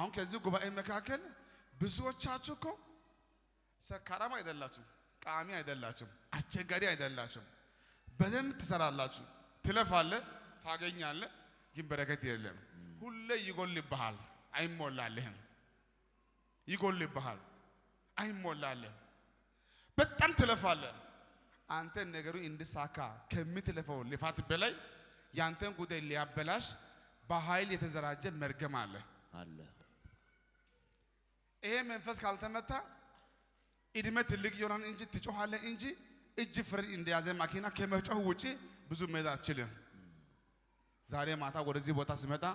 አሁን ከዚህ ጉባኤ መካከል ብዙዎቻችሁ እኮ ሰካራም አይደላችሁ ቃሚ አይደላችሁ አስቸጋሪ አይደላችሁ በደንብ ትሰራላችሁ ትለፋለህ ታገኛለህ ግን በረከት የለም ሁሌ ይጎልብሃል አይሞላልህም ይጎልብሃል አይሞላልህም በጣም ትለፋለህ አንተ ነገሩ እንድሳካ ከምትለፈው ልፋት በላይ ያንተን ጉዳይ ሊያበላሽ በኃይል የተዘራጀ መርገም አለ ይሄ መንፈስ ካልተመታ እድሜ ትልቅ ይሆናል እንጂ ትጮሃለህ እንጂ እጅ ፍሬ እንደያዘ ማኪና ከመጮህ ውጪ ብዙ መሄድ አትችልም ዛሬ ማታ ወደዚህ ቦታ ስመጣ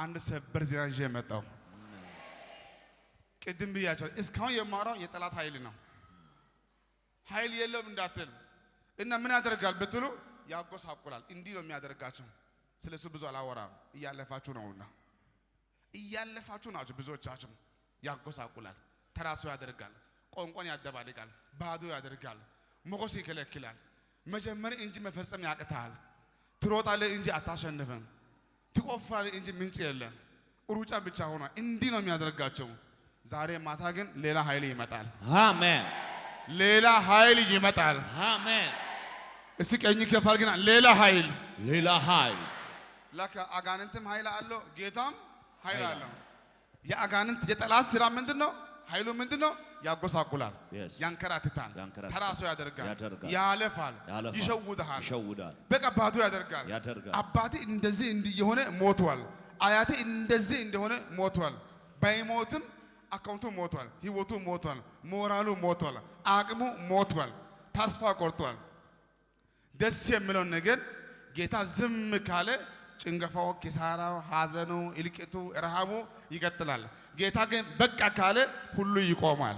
አንድ ሰበር ዜና ይዤ መጣሁ ቅድም ብያቸው እስካሁን የማራው የጠላት ኃይል ነው ኃይል የለም እንዳትል እና ምን ያደርጋል ብትሉ ያጎሳቁላል እንዲህ ነው የሚያደርጋቸው ስለሱ ብዙ አላወራም እያለፋችሁ ነውና እያለፋችሁ ናችሁ ብዙዎቻችሁ ያጎሳቁላል ተራሱ ያደርጋል ቆንቆን ያደባልቃል ባዶ ያደርጋል ሞገስ ይከለክላል መጀመር እንጂ መፈጸም ያቅታል ትሮጣለህ እንጂ አታሸንፍም ትቆፍራለህ እንጂ ምንጭ የለም ሩጫ ብቻ ሆነ እንዲህ ነው የሚያደርጋቸው ዛሬ ማታ ግን ሌላ ኃይል ይመጣል አሜን ሌላ ኃይል ይመጣል አሜን እስኪ ቀኝ ከፋል ግን ሌላ ኃይል ለካ አጋንንትም ኃይል አለው ጌታም ኃይል አለው የአጋንንት የጠላት ስራ ምንድነው ኃይሉ ምንድነው ያጎሳቁላል ያንከራትታል ተራሶ ያደርጋል ያለፋል ይሸውዳል በቃ ባዶ ያደርጋል አባቴ እንደዚህ እንዲየሆነ ሞቷል አያቴ እንደዚህ እንደሆነ ሞቷል ባይሞትም አካውንቱ ሞቷል ህይወቱ ሞቷል ሞራሉ ሞቷል አቅሙ ሞቷል ተስፋ ቆርጧል ደስ የሚለው ነገር ጌታ ዝም ካለ ጭንገፋው ኪሳራው ሐዘኑ እልቂቱ ረሃቡ ይቀጥላል ጌታ ግን በቃ ካለ ሁሉ ይቆማል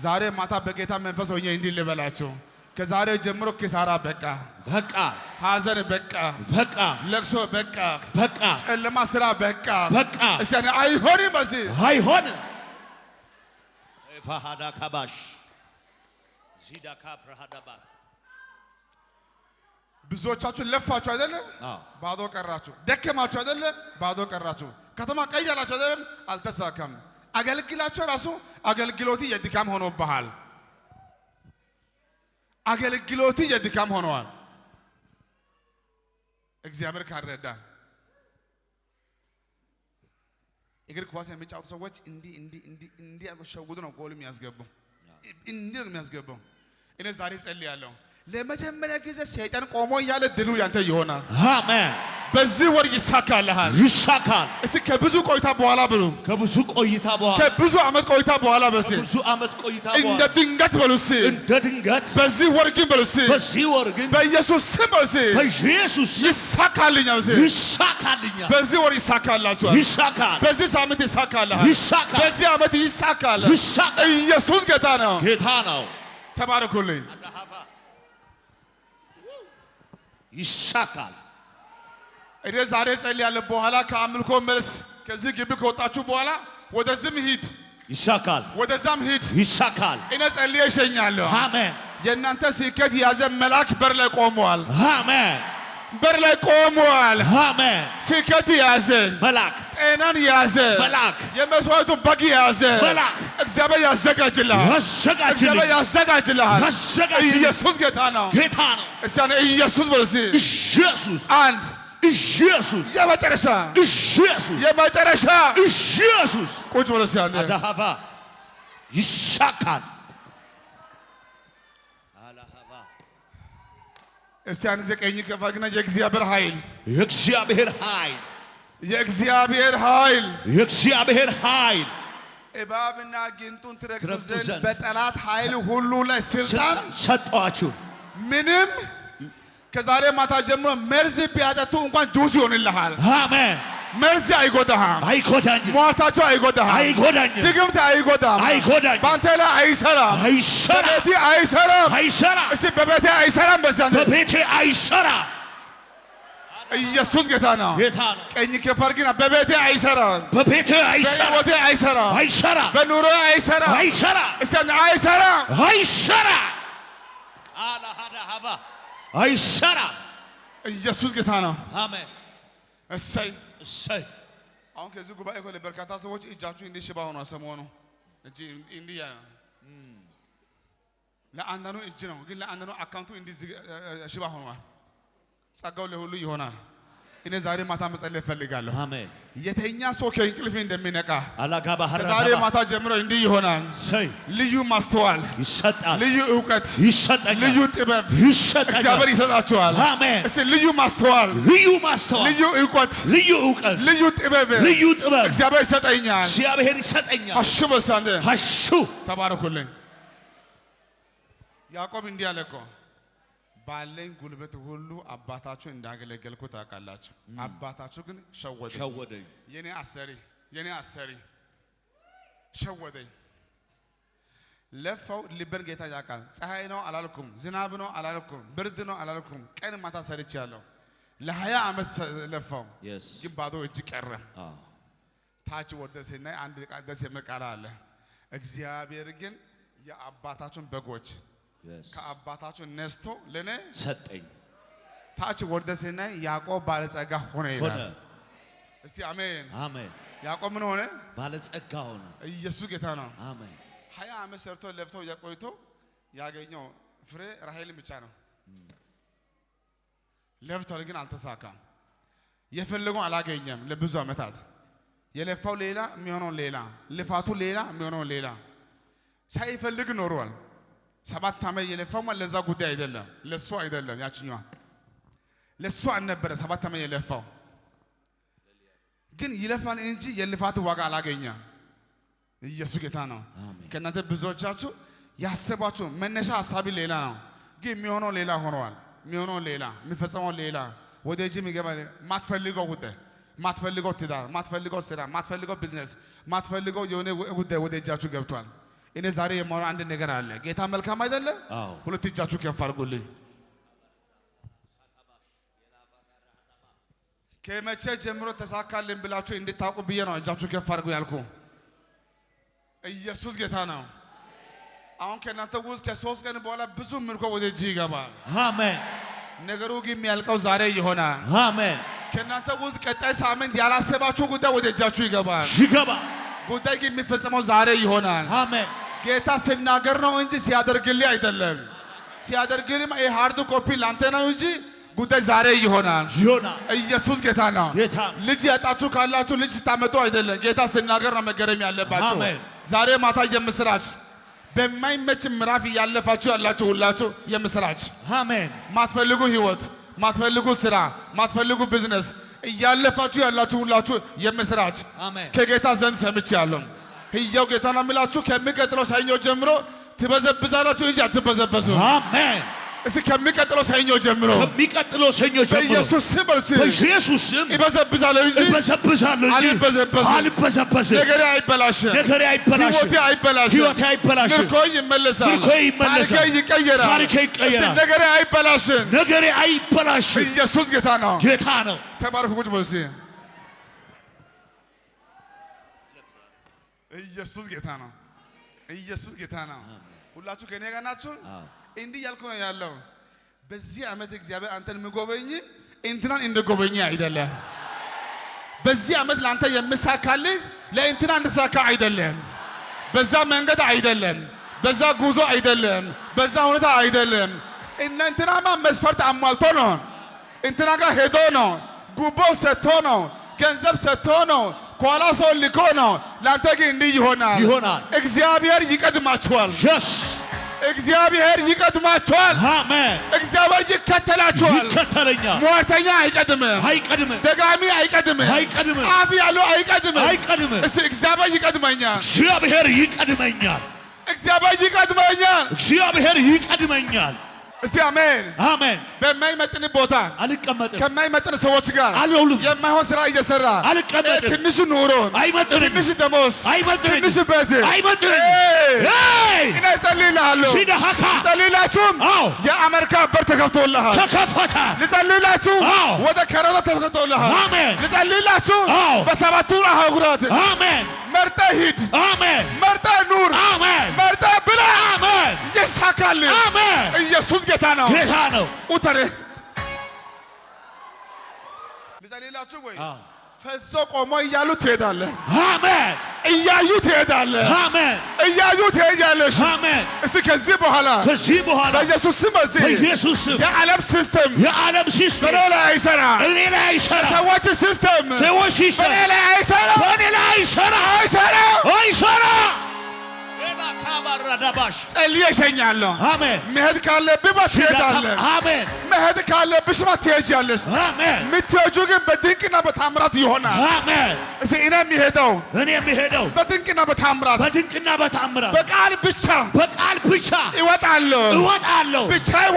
ዛሬ ማታ በጌታ መንፈስ ሆኜ እንዲህ ልበላችሁ ከዛሬ ጀምሮ ኪሳራ በቃ ሐዘን በቃ ለቅሶ በቃ ጨለማ ስራ በቃ እሺ አይሆንም አይሆንም ፈሃዳ ካባሽ ዚዳ ካፕራሃዳባ ብዙዎቻችሁ ለፋችሁ አይደለ ባዶ ቀራችሁ ደከማችሁ አይደለ ባዶ ቀራችሁ ከተማ ቀያላችሁ አይደለም አልተሳካም አገልግላችሁ ራሱ አገልግሎት የድካም ሆኖብሃል አገልግሎት የድካም ሆነዋል እግዚአብሔር ካረዳን እግር ኳስ የሚጫወቱ ሰዎች እንዲህ አርጎ ሸውዱ ነው ጎል የሚያስገቡ እንዲህ ነው የሚያስገቡ እኔ ዛሬ ጸልያለሁ ለመጀመሪያ ጊዜ ሰይጣን ቆሞ ያለ ድሉ ያንተ ይሆናል አሜን በዚህ ወር ይሳካልሃል እስኪ ከብዙ ቆይታ በኋላ ብሉ ከብዙ አመት ቆይታ በኋላ እንደ ድንገት በሉሲ በዚህ ወር ግን በሉሲ በኢየሱስ ስም በሉሲ ይሳካልኛል በዚህ ወር ይሳካላችኋል በዚህ ሳምንት ይሳካልሃል በዚህ አመት ይሳካል ኢየሱስ ጌታ ነው ተባረኩልኝ ይሳካል እኔ ዛሬ ጸልያለሁ በኋላ ከአምልኮ መልስ ከዚህ ግቢ ከወጣችሁ በኋላ ወደዚህም ሂድ ይሳካል ወደዛም ሂድ ይሳካል እኔ ጸልዬ እሸኛለሁ አሜን የእናንተ ስኬት ያዘ መልአክ በር ላይ ቆሟል አሜን በር ላይ ቆሟል አሜን ስኬት ያዘ መልአክ ጤናን ያዘ መልአክ የመስዋዕቱን በግ ያዘ መልአክ እግዚአብሔር ያዘጋጅልሃል ኢየሱስ ጌታ ነው እስቲ ኢየሱስ በሉ ኢየሱስ አንድ ኢየሱስ የመጨረሻ ኢየሱስ ቁጭ በሉ እስቲ አንዴ አዳሃባ ይሳካል አላሃባ እስቲ አንድ ጊዜ ቀኝ ከፍ አድርግና የእግዚአብሔር ኃይል እባብና ጊንጡን ትረግጡ ዘንድ በጠላት ኃይል ሁሉ ላይ ስልጣን ሰጠኋችሁ ምንም ከዛሬ ማታ ጀምሮ መርዝ ቢያጠጡ እንኳን ጁስ ይሆንልሃል አሜን መርዝ አይጎዳህም ሟርታቸው አይጎዳህም ድግምት አይጎዳህም ባንተ ላይ አይሰራም በቤቴ አይሰራም እስቲ በቤቴ አይሰራም በቤቴ አይሰራም ኢየሱስ ጌታ ነው ቀኝ ከፍ አድርግና በቤቴ አይሰራም በሕይወቴ አይሰራም በኑሮዬ አይሰራም እስቲ አይሰራም አላሃዳሃባ አይሰራም ኢየሱስ ጌታ ነው አሜን እሰይ አሁን ከዚህ ጉባኤ እኮ ለበርካታ ሰዎች እጃችሁ እንዲህ ሽባ ሆኗል ሰሞኑ እጅ እንዲህ ለአንዳንዱ እጅ ነው ግን ለአንዳንዱ አካውንቱ እንዲህ ሽባ ሆኗል ጸጋው ለሁሉ ይሆናል እኔ ዛሬ ማታ መጸለይ ፈልጋለሁ አሜን የተኛ ሰው ከእንቅልፍ እንደሚነቃ አላጋባ ዛሬ ማታ ጀምሮ እንዲህ ይሆናል ልዩ ማስተዋል ይሰጣል ልዩ ዕውቀት ይሰጣል ልዩ ጥበብ ይሰጣል እግዚአብሔር ይሰጣችኋል አሜን እስቲ ልዩ ማስተዋል ልዩ ዕውቀት ልዩ ጥበብ እግዚአብሔር ይሰጠኛል ሀሹ በሳንደ ሀሹ ተባረኩልኝ ያዕቆብ እንዲህ አለ እኮ ባለኝ ጉልበት ሁሉ አባታችሁ እንዳገለገልኩ ታውቃላችሁ አባታችሁ ግን ሸወደኝ የኔ አሰሪ ሸወደኝ ለፈው ልበን ጌታ ያውቃል ፀሐይ ነው አላልኩም ዝናብ ነው አላልኩም ብርድ ነው አላልኩም ቀን ማታ ሰርቻለሁ ለ20 ዓመት ለፈው ግን ባዶ እጅ ቀረ ታች ወርደስና አንድ ደስ የሚል ቃል አለ እግዚአብሔር ግን የአባታችሁን በጎች ከአባታችሁ ነስቶ ለኔ ሰጠኝ ታች ወርደስና ያዕቆብ ባለጸጋ ሆነ ይላል እስቲ አሜን አሜን ያዕቆብ ምን ሆነ ባለጸጋ ሆነ ኢየሱስ ጌታ ነው አሜን 20 ዓመት ሰርቶ ለፍቶ ያቆይቶ ያገኘው ፍሬ ራሔልን ብቻ ነው ለፍቶ ግን አልተሳካም የፈለገው አላገኘም ለብዙ ዓመታት የለፋው ሌላ የሚሆነው ሌላ ልፋቱ ሌላ የሚሆነው ሌላ ሳይፈልግ ኖሯል 7 ዓመት የለፋው ለዛ ጉዳይ አይደለም ለሱ አይደለም ያችኛው ለሱ አልነበረ 7 ዓመት የለፋው ግን ይለፋል እንጂ የልፋቱ ዋጋ አላገኘም ኢየሱስ ጌታ ነው ከእናንተ ብዙዎቻችሁ ያሰባችሁ መነሻ ሐሳቢ ሌላ ነው ግን የሚሆነው ሌላ ሆኗል የሚሆነው ሌላ የሚፈጸመው ሌላ ወደ እጅ የሚገባ ማትፈልገው ጉዳይ ማትፈልገው ትዳር ማትፈልገው ስራ ማትፈልገው ቢዝነስ ማትፈልገው የሆነ ጉዳይ ወደ እጃችሁ ገብቷል እኔ ዛሬ የማወራው አንድ ነገር አለ ጌታ መልካም አይደለ ሁለት እጃችሁ ከፍ አድርጉልኝ ከመቼ ጀምሮ ተሳካልን ብላችሁ እንድታውቁ ብዬ ነው እጃችሁ ከፍ አድርጉ ያልኩ ኢየሱስ ጌታ ነው አሁን ከእናንተ ውስጥ ከ3 ቀን በኋላ ብዙ ምርኮ ወደ እጅ ይገባል አሜን ነገሩ ግን የሚያልቀው ዛሬ ይሆናል አሜን ከእናንተ ውስጥ ቀጣይ ሳምንት ያላሰባችሁ ጉዳይ ወደ እጃችሁ ይገባል ጉዳይ ግን የሚፈጸመው ዛሬ ይሆናል አሜን ጌታ ሲናገር ነው እንጂ ሲያደርግልህ አይደለም ሲያደርግልህ ይሄ ሃርድ ኮፒ ላንተ ነው እንጂ ጉዳይ ዛሬ ይሆናል ኢየሱስ ጌታ ነው ልጅ ያጣችሁ ካላችሁ ልጅ ስታመጡ አይደለም ጌታ ሲናገር ነው መገረም ያለባችሁ ዛሬ ማታ የምስራች በማይመች ምዕራፍ ያለፋችሁ ያላችሁ ሁላችሁ የምስራች አሜን ማትፈልጉ ህይወት ማትፈልጉ ስራ ማትፈልጉ ቢዝነስ እያለፋችሁ ያላችሁ ሁላችሁ የምስራች አሜን ከጌታ ዘንድ ሰምቻለሁ ህያው ጌታ ነው የምላችሁ ከሚቀጥለው ሰኞ ጀምሮ ትበዘብዛላችሁ እንጂ አትበዘበዙ አሜን እስኪ ከሚቀጥለው ሰኞ ጀምሮ በኢየሱስ ስም ይበዘብዛለሁ እንጂ አልበዘበዝም ነገሬ አይበላሽም ህይወቴ አይበላሽም ምርኮኝ ይመለሳል ታሪኬ ይቀየራል ነገሬ አይበላሽም ኢየሱስ ጌታ ነው ተባረኩ ቁጭ በሉ እስኪ ኢየሱስ ጌታ ነው ሁላችሁ ከኔ ጋር ናችሁ እንዲህ ያልኩ ነው ያለው በዚህ ዓመት እግዚአብሔር አንተን የሚጎበኝ እንትናን እንደጎበኝ አይደለም በዚህ ዓመት ላንተ የምሳካልህ ለእንትና እንድትሳካ አይደለም በዛ መንገድ አይደለም በዛ ጉዞ አይደለም በዛ ሁኔታ አይደለም እንትናማ መስፈርት አሟልቶ ነው እንትና ጋር ሄዶ ነው ጉቦ ሰጥቶ ነው ገንዘብ ሰጥቶ ነው ኳላ ሰው ልኮ ነው ላንተ ግን እንዲህ ይሆናል እግዚአብሔር ይቀድማችኋል እግዚአብሔር ይቀድማችኋል አሜን እግዚአብሔር ይከተላችኋል ሟርተኛ አይቀድምም ደጋሚ አይቀድምም አፍ ያለው አይቀድምም እስኪ እግዚአብሔር ይቀድመኛል እስቲ አሜን በማይመጥን ቦታ አልቀመጥም ከማይመጥን ሰዎች ጋር አልውልም የማይሆን ስራ እየሰራ አልቀመጥም ትንሽ ኑሮ አይመጥንም ትንሽ ደሞዝ አይመጥንም ትንሽ ቤት አይመጥንም እኔ ጸልይልሃለሁ ጸልይላችሁም የአሜሪካ በር ተከፍቶልሃል ተከፈተ ልጸልይላችሁ ወደ ካናዳ ተከፍቶልሃል አሜን ልጸልይላችሁ በሰባቱ አህጉራት አሜን መርጠህ ሂድ አሜን መርጠህ ኑር አሜን መርጠህ ብላ አሜን ይሳካል አሜን ኢየሱስ ጌታ ነው ኡተሬ ልጸልይላችሁ ወይ ፈዞ ቆሞ እያሉ ትሄዳለህ። አሜን። እያዩ ትሄዳለህ። አሜን። እያዩ ትሄጃለሽ። አሜን። እስኪ ከዚህ በኋላ በኢየሱስ ስም የዓለም ሲስተም በእኔ ላይ አይሰራም። ሰዎች ሲስተም በእኔ ላይ አይሰራም። ጸልዬ እሸኛለሁ። አሜን። መሄድ ካለብህ ትሄዳለህ። አሜን። መሄድ ካለብሽ ትሄጃለሽ። አሜን። የምትሄጂው ግን በድንቅና በታምራት ይሆናል። አሜን። እስኪ እኔ የምሄደው በድንቅና በታምራት በቃል ብቻ እወጣለሁ። ብቻዬን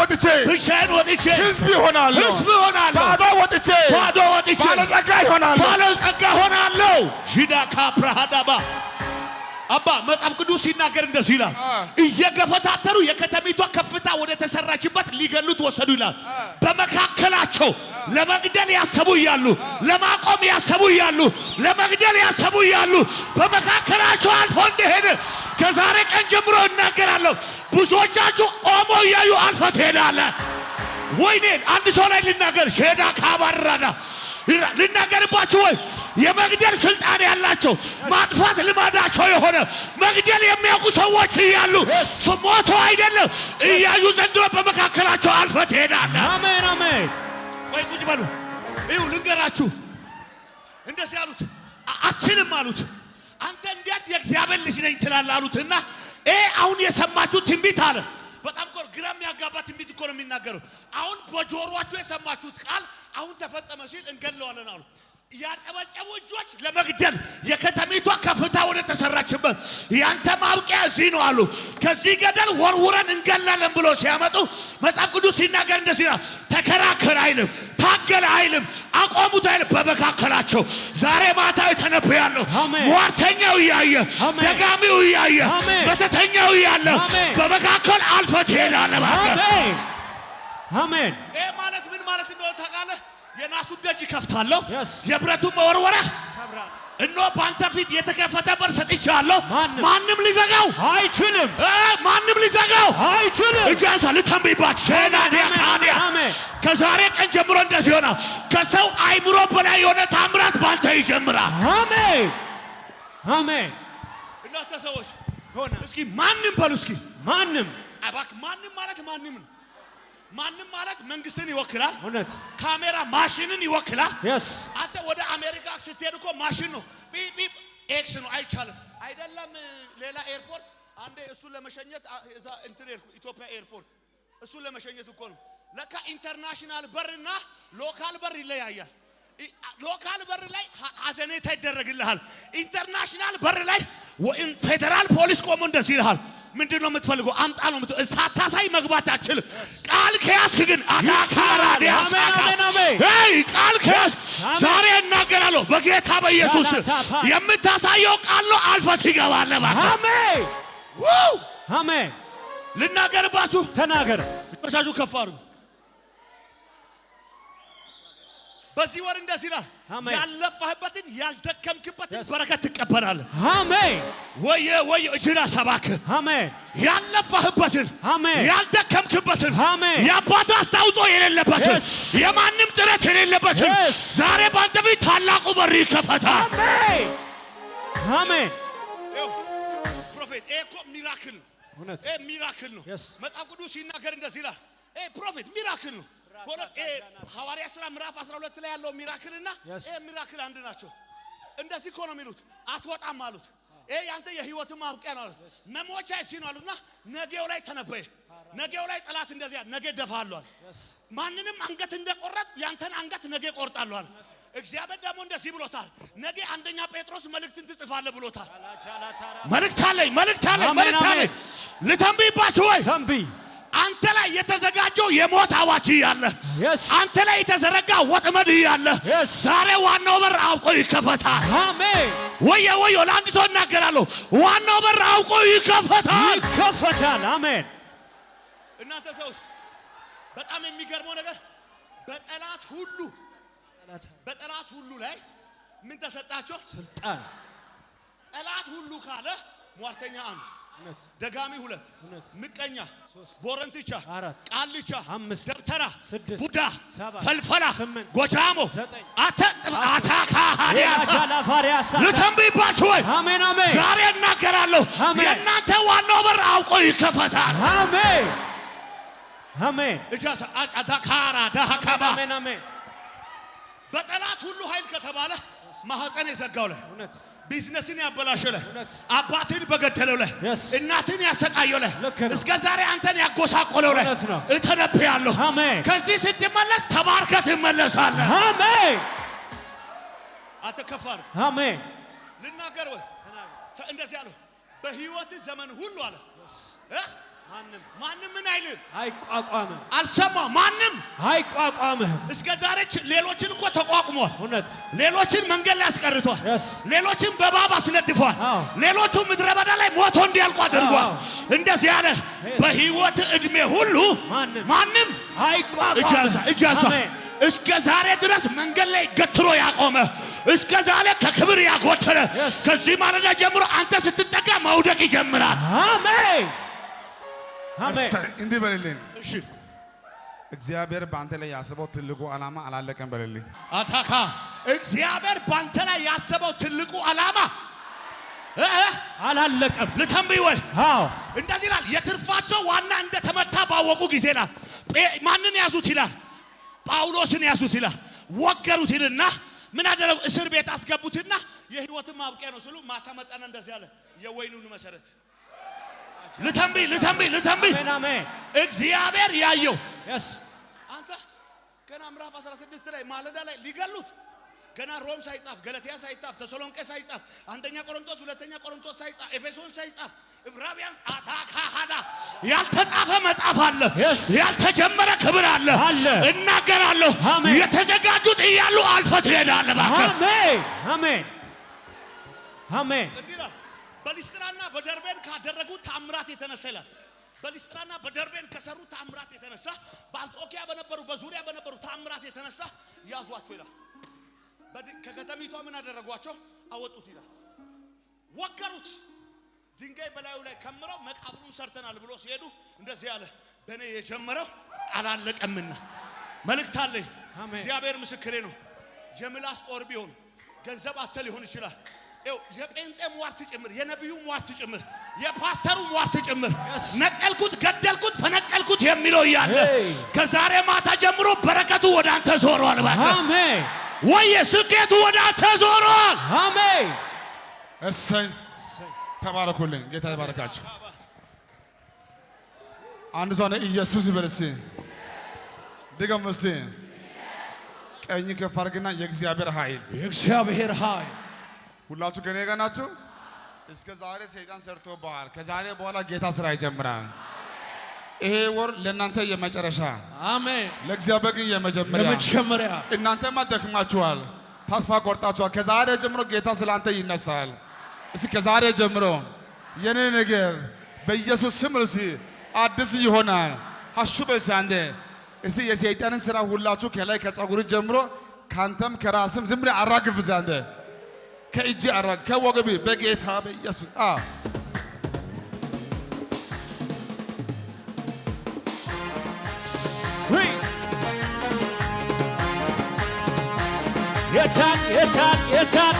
ወጥቼ ሕዝብ ይሆናለሁ። ባዶ ወጥቼ ባለጸጋ ይሆናለሁ። ዢዳ ካፕራሃዳባ አባ መጽሐፍ ቅዱስ ሲናገር እንደዚህ ይላል፣ እየገፈታተሩ የከተሚቷ ከፍታ ወደ ተሰራችበት ሊገሉት ወሰዱ ይላል። በመካከላቸው ለመግደል ያሰቡ እያሉ፣ ለማቆም ያሰቡ እያሉ፣ ለመግደል ያሰቡ እያሉ በመካከላቸው አልፎ እንደሄደ ከዛሬ ቀን ጀምሮ እናገራለሁ። ብዙዎቻችሁ ቆሞ እያዩ አልፎ ትሄዳለህ። ወይኔ አንድ ሰው ላይ ልናገር፣ ሼዳ ካባራዳ ልናገርባችሁ ወይ የመግደል ስልጣን ያላቸው ማጥፋት ልማዳቸው የሆነ መግደል የሚያውቁ ሰዎች እያሉ ሞቶ አይደለም እያዩ ዘንድሮ በመካከላቸው አልፈህ ትሄዳለህ። አሜን አሜን። ወይ ቁጭ በሉ። ይኸው ልንገራችሁ፣ እንደዚህ አሉት፣ አትችልም አሉት። አንተ እንዴት የእግዚአብሔር ልጅ ነኝ ትላለህ አሉትና አሁን የሰማችሁት ትንቢት አለ። በጣም ግራ የሚያጋባ ትንቢት እኮ ነው የሚናገረው። አሁን በጆሮአችሁ የሰማችሁት ቃል አሁን ተፈጸመ ሲል እንገለዋለን አሉ። ያጨበጨቡ እጆች ለመግደል የከተሚቷ ከፍታ ወደ ተሰራችበት ያንተ ማብቂያ እዚህ ነው አሉ። ከዚህ ገደል ወርውረን እንገላለን ብሎ ሲያመጡ መጽሐፍ ቅዱስ ሲናገር እንደዚህ ነው፣ ተከራከር አይልም፣ ታገለ አይልም፣ አቆሙት አይልም። በመካከላቸው ዛሬ ማታ ተነብያለሁ። ሟርተኛው እያየ ደጋሚው እያየ በተተኛው እያለ በመካከል አልፈህ ትሄዳለህ። አሜን አሜን። ይሄ ማለት ምን ማለት እንደሆነ ታውቃለህ? የናሱ ደጅ ከፍታለሁ፣ የብረቱ መወርወሪያ እነሆ በአንተ ፊት የተከፈተ በር ሰጥቻለሁ። ማንም ሊዘጋው አይችልም። እጃሳ ልተንብይባችሁ ሸናዲያ ካዲያ ከዛሬ ቀን ጀምሮ እንደዚህ ሆነ። ከሰው አይምሮ በላይ የሆነ ታምራት ባንተ ይጀምራል። አሜን አሜን። እናንተ ሰዎች እስኪ ማንም በሉ እስኪ ማንም እባክህ ማንም ማለት ማንም ነው። ማንም ማለት መንግስትን ይወክላል። እውነት ካሜራ ማሽንን ይወክላል። አንተ ወደ አሜሪካ ስትሄድ እኮ ማሽን ነው፣ ቢፕ ቢፕ ኤክስ ነው። አይቻልም አይደለም። ሌላ ኤርፖርት አንዴ እሱን ለመሸኘት እዛ እንትን ኢትዮጵያ ኤርፖርት እሱን ለመሸኘት እኮ ነው። ለካ ኢንተርናሽናል በርና ሎካል በር ይለያያል። ሎካል በር ላይ ሐዘኔታ ይደረግልሃል። ኢንተርናሽናል በር ላይ ፌደራል ፖሊስ ቆሞ እንደዚህ ይልሃል፣ ምንድነው የምትፈልገው? አምጣ ነው የምትፈልገው። ሳታሳይ መግባት አትችልም። ቃል ከያዝክ ግን አካካራ ቃል ከያዝክ ዛሬ እናገራለሁ በጌታ በኢየሱስ የምታሳየው ቃል ነው። አልፈህ ትገባለህ። አሜን አሜን። ልናገርባችሁ፣ ተናገር። እጆቻችሁ ከፍ አድርጉ። በዚህ ወር እንደዚህ ይላል፣ ያለፋህበትን ያልደከምክበትን በረከት ትቀበላለህ። አሜን። ወይ እጅና ሰባክ አሜን። ያለፋህበትን ያልደከምክበትን አሜን። የአባት አስተዋጽኦ የሌለበትን የማንም ጥረት የሌለበትን ዛሬ ባንተ ፊት ታላቁ በር ይከፈታል። አሜን አሜን። ፕሮፌት እኮ ሚራክል ነው። ሚራክል ነው። መጽሐፍ ቅዱስ ሲናገር እንደዚህ ይላል፣ ፕሮፌት ሚራክል ነው። ሐዋርያ ሥራ ምዕራፍ 12 ላይ ያለው ሚራክልና ሚራክል አንድ ናቸው። እንደዚህ እኮ ነው የሚሉት። አትወጣም አሉት። ያንተ የህይወት ማብቂያ ነው አሉት። መሞቻ ሲኖር አሉትና ነገው ላይ ተነበየ። ነገው ላይ ጠላት እንደዚያ ነገ ደፋሉ አለ። ማንንም አንገት እንደቆረጥ ያንተን አንገት ነገ ቆርጣሉ አለ። እግዚአብሔር ደግሞ እንደዚህ ብሎታል፣ ነገ አንደኛ ጴጥሮስ መልእክትን ትጽፋለህ ብሎታል። መልእክት አለኝ ልተንብይባችሁ ወይ ተንብይ። አንተ ላይ የተዘጋጀው የሞት አዋጅ ያለ አንተ ላይ የተዘረጋ ወጥመድ ያለ ዛሬ ዋናው በር አውቆ ይከፈታል። አሜን። ወይ ለአንድ ሰው እናገራለሁ፣ ዋናው በር አውቆ ይከፈታል። አሜን። እናንተ ሰዎች በጣም የሚገርመው ነገር በጠላት ሁሉ ላይ ምን ተሰጣቸው? ስልጣን። ጠላት ሁሉ ካለ ሟርተኛ አንድ ደጋሚ 2 ምቀኛ 3 ቦረንትቻ 4 ቃልቻ 5 ደብተራ 6 ቡዳ 7 ፈልፈላ 8 ጎጃሞ 9 አታካ ሀዲያሳ ያጃላፋሪያሳ ልተንብይባችሁ ወይ አሜን አሜን ዛሬ እናገራለሁ የእናንተ ዋናው በር አውቆ ይከፈታል አሜን አሜን እጃሳ አታካራ ዳሃካባ አሜን አሜን በጠላት ሁሉ ኃይል ከተባለ ማህፀን የዘጋው ላይ ቢዝነስን ያበላሸው ላይ አባትን በገደለው ላይ እናትን ያሰቃየው ላይ እስከ ዛሬ አንተን ያጎሳቆለው ላይ እተነብያለሁ ከዚህ ስትመለስ ተባርከህ ትመለሳለህ አሜን አተከፋር አሜን ልናገር ወይ እንደዚህ አለ በህይወት ዘመን ሁሉ አለ ማንም ምን አይልም አይቋቋምም አልሰማ ማንም አይቋቋምም እስከ ዛሬ ሌሎችን እኮ ተቋቁሟል እውነት ሌሎችን መንገድ ላይ አስቀርቷል ሌሎችን በባብ አስነድፏል ሌሎቹ ምድረ በዳ ላይ ሞቶ እንዲያልቁ አድርጓል እንደዚህ ያለ በህይወት እድሜ ሁሉ ማንም አይቋቋምም እጃዛ እስከ ዛሬ ድረስ መንገድ ላይ ገትሮ ያቆመ እስከ ዛሬ ከክብር ያጎተለ ከዚህ ማለዳ ጀምሮ አንተ ስትጠጋ መውደቅ ይጀምራል አሜን እንዲህ በልልኝ እሺ እግዚአብሔር ባንተ ላይ ያሰበው ትልቁ ዓላማ አላለቀም በልልኝ አታካ እግዚአብሔር ባንተ ላይ ያሰበው ትልቁ ዓላማ አላለቀም ልተንብይ ወይ አዎ እንደዚህ ይላል የትርፋቸው ዋና እንደተመታ ባወቁ ጊዜ ይላል ማንን ያዙት ይላል ጳውሎስን ያዙት ይላል ወገሩት ይልና ምን አደረጉ እስር ቤት አስገቡትና የህይወትን ማብቂያ ነው ሲሉ ማታ መጣና እንደዚህ ያለ የወይኑን መሰረት ልተንብይ አሜን እግዚአብሔር ያየው አንተ ገና ምዕራፍ 16 ላይ ማለዳ ላይ ሊገሉት ገና ሮም ሳይጻፍ ገላትያ ሳይጻፍ ተሰሎንቄ ሳይጻፍ አንደኛ ቆሮንቶስ ሁለተኛ ቆሮንቶስ ሳይጻፍ ኤፌሶን ሳይጻፍ ዕብራውያን አታካሃዳ ያልተጻፈ መጽሐፍ አለ ያልተጀመረ ክብር አለ እናገራለሁ የተዘጋጁት እያሉ አልፈት ይሄዳል ባካ አሜን አሜን አሜን በሊስትራና በደርቤን ካደረጉት ታምራት የተነሳ ይላል በሊስትራና በደርቤን ከሰሩ ታምራት የተነሳ በአንጾኪያ በነበሩ በዙሪያ በነበሩ ታምራት የተነሳ ያዟቸው ይላል ከከተሚቷ ምን አደረጓቸው አወጡት ይላል ወገሩት ድንጋይ በላዩ ላይ ከምረው መቃብሩን ሰርተናል ብሎ ሲሄዱ እንደዚህ ያለ በእኔ የጀመረው አላለቀምና መልእክት አለኝ እግዚአብሔር ምስክሬ ነው የምላስ ጦር ቢሆን ገንዘብ አተ ሊሆን ይችላል የጴንጤ ሟርት ጭምር የነብዩ ሟርት ጭምር የፓስተሩ ሟርት ጭምር ነቀልኩት ገደልኩት ፈነቀልኩት የሚለው ያለ ከዛሬ ማታ ጀምሮ በረከቱ ወደ አንተ ዞሯል ባካ አሜን ወይ ስኬቱ ወደ አንተ ዞሯል አሜን እሰይ ተባረኩልኝ ጌታ ይባርካችሁ አንድ ሰው ነው ኢየሱስ ይበልሲ ድገምሲ ቀኝ ከፍ አድርግና የእግዚአብሔር ኃይል ሁላችሁ ከኔ ጋር ናችሁ እስከ ዛሬ ሰይጣን ሰርቶብሃል ከዛሬ በኋላ ጌታ ስራ ይጀምራል ይሄ ወር ለእናንተ የመጨረሻ አሜን ለእግዚአብሔር ግን የመጀመሪያ እናንተማ ደክማችኋል ተስፋ ቆርጣችኋል ከዛሬ ጀምሮ ጌታ ስላንተ ይነሳል እስኪ ከዛሬ ጀምሮ የኔ ነገር በኢየሱስ ስም አዲስ ይሆናል ሐሹበሳንደ እስኪ የሰይጣንን ስራ ሁላችሁ ከላይ ከጸጉር ጀምሮ ካንተም ከራስም ዝም ብለህ አራግፍ ዘንድ ከእጅ አራግ ከወገብ በጌታ በኢየሱስ የታን